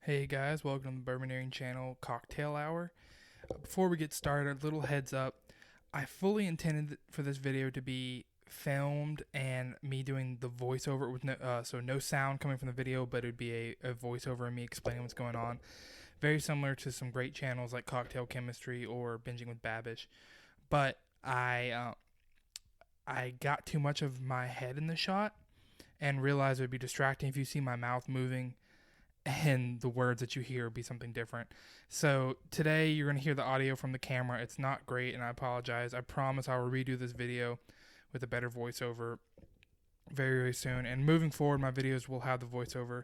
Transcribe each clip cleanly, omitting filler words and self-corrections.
Hey guys, welcome to the Bourboneering channel Cocktail Hour. Before we get started, a little heads up. I fully intended for this video to be filmed and me doing the voiceover with no sound coming from the video, but it'd be a voiceover and me explaining what's going on. Very similar to some great channels like Cocktail Chemistry or Binging with Babish. But I got too much of my head in the shot and realized it would be distracting if you see my mouth moving and the words that you hear be something different. So today you're going to hear the audio from the camera. It's not great and I apologize. I promise I will redo this video with a better voiceover very, very soon. And moving forward, my videos will have the voiceover.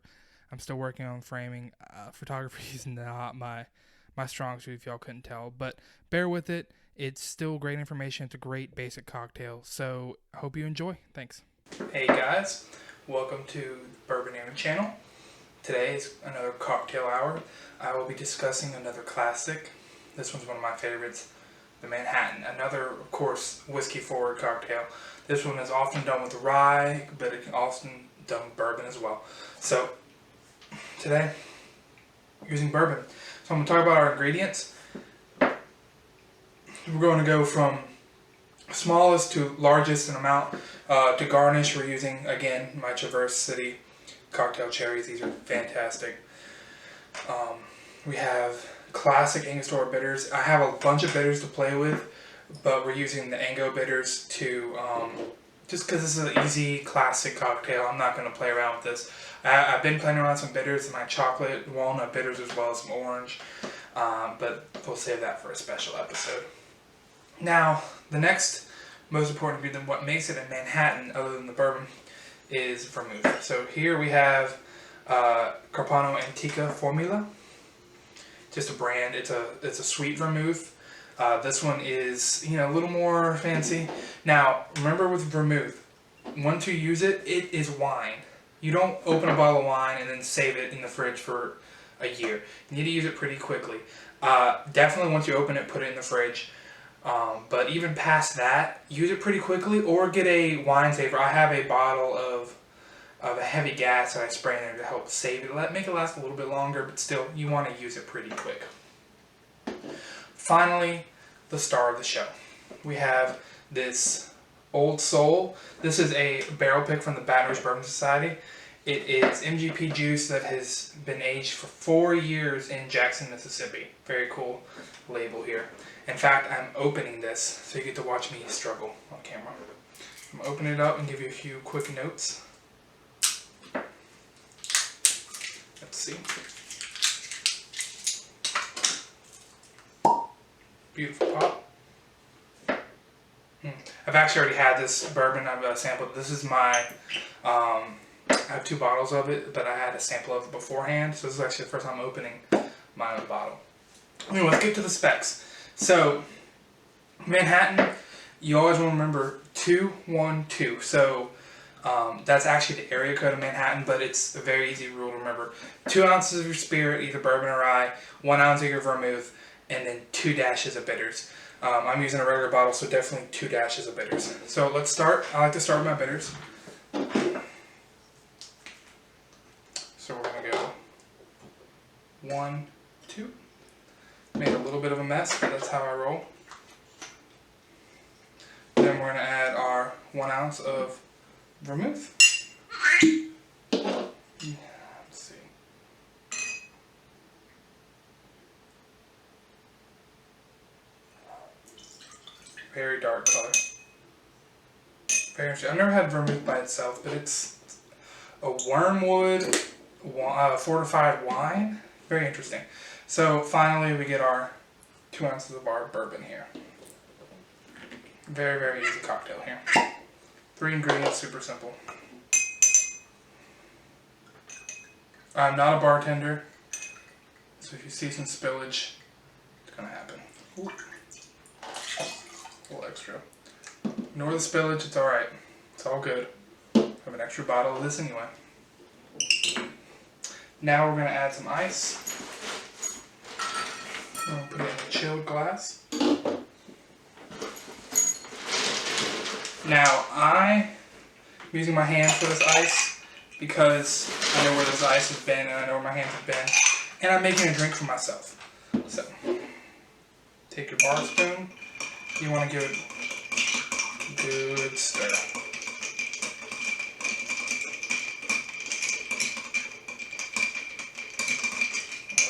I'm still working on framing. Photography is not my strong suit, if y'all couldn't tell. But bear with it. It's still great information. It's a great basic cocktail. So I hope you enjoy. Thanks. Hey guys, welcome to the Bourboneering channel. Today is another cocktail hour. I will be discussing another classic. This one's one of my favorites, the Manhattan. Another, of course, whiskey-forward cocktail. This one is often done with rye, but it can often done with bourbon as well. So, today, using bourbon. So I'm going to talk about our ingredients. We're going to go from smallest to largest in amount. To garnish, we're using, again, my Traverse City cocktail cherries. These are fantastic. We have classic Angostura bitters. I have a bunch of bitters to play with, but we're using the Ango bitters to just because this is an easy classic cocktail. I'm not going to play around with this. I've been playing around with some bitters, my chocolate walnut bitters as well as some orange, but we'll save that for a special episode. Now, the next most important ingredient, what makes it a Manhattan other than the bourbon, is vermouth. So here we have Carpano Antica Formula, just a brand. It's a sweet vermouth. This one is a little more fancy. Now remember with vermouth, once you use it, it is wine. You don't open a bottle of wine and then save it in the fridge for a year. You need to use it pretty quickly. Definitely once you open it, put it in the fridge. But even past that, use it pretty quickly or get a wine saver. I have a bottle of a heavy gas that I spray in there to help save it. Make it last a little bit longer, but still, you want to use it pretty quick. Finally, the star of the show. We have this Old Soul. This is a barrel pick from the Baton Rouge Bourbon Society. It is MGP juice that has been aged for 4 years in Jackson, Mississippi. Very cool label here. In fact, I'm opening this, so you get to watch me struggle on camera. I'm going to open it up and give you a few quick notes. Let's see. Beautiful pop. I've actually already had this bourbon. I've sampled. This is my, I have 2 bottles of it, but I had a sample of it beforehand, so this is actually the first time I'm opening my own bottle. Anyway, let's get to the specs. So, Manhattan, you always want to remember 212. So, that's actually the area code of Manhattan, but it's a very easy rule to remember. 2 ounces of your spirit, either bourbon or rye, 1 ounce of your vermouth, and then 2 dashes of bitters. I'm using a regular bottle, so definitely 2 dashes of bitters. So let's start. I like to start with my bitters. So we're going to go 1, 2. Made a little bit of a mess, but that's how I roll. Then we're going to add our 1 ounce of vermouth. Let's see. Very dark color. Very interesting. I've never had vermouth by itself, but it's a wormwood fortified wine. Very interesting. So finally we get our 2 ounces of our bourbon here. Very, very easy cocktail here. 3 ingredients, super simple. I'm not a bartender, so if you see some spillage, it's going to happen. Ooh. A little extra. Ignore the spillage, it's alright. It's all good. I have an extra bottle of this anyway. Now we're going to add some ice. I'm going to put it in a chilled glass. Now, I'm using my hands for this ice because I know where this ice has been and I know where my hands have been. And I'm making a drink for myself. So, take your bar spoon. You want to give it a good stir.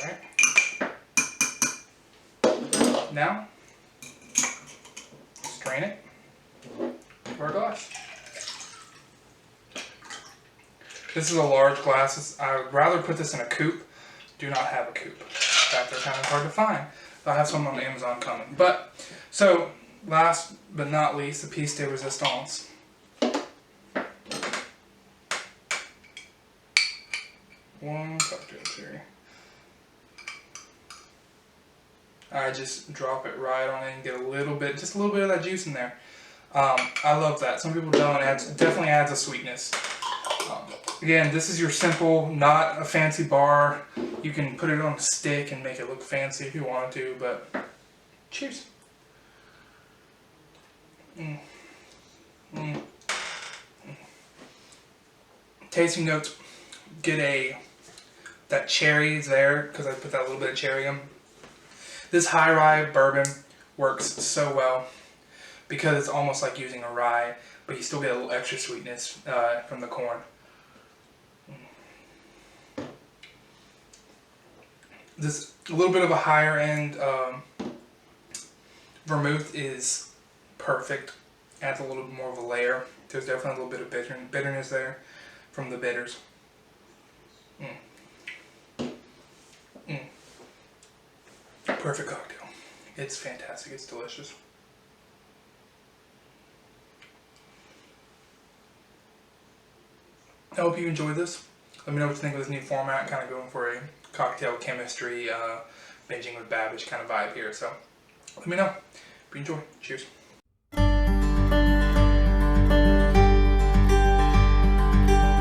Alright. Now, strain it to our glass. This is a large glass. I would rather put this in a coupe. Do not have a coupe. In fact, they're kind of hard to find. I have some on Amazon coming. But, so, last but not least, the piece de resistance. One cocktail cherry. I just drop it right on it and get a little bit, just a little bit of that juice in there. I love that. Some people don't. It definitely adds a sweetness. Again, this is your simple, not a fancy bar. You can put it on a stick and make it look fancy if you wanted to, but cheers. Tasting notes, get that cherry is there because I put that little bit of cherry in. This high rye bourbon works so well because it's almost like using a rye, but you still get a little extra sweetness from the corn. This a little bit of a higher end vermouth is perfect. Adds a little bit more of a layer. There's definitely a little bit of bitterness there from the bitters. Perfect cocktail. It's fantastic. It's delicious. I hope you enjoyed this. Let me know what you think of this new format. Kind of going for a cocktail chemistry, binging with Babbage kind of vibe here. So let me know if you enjoy. Cheers.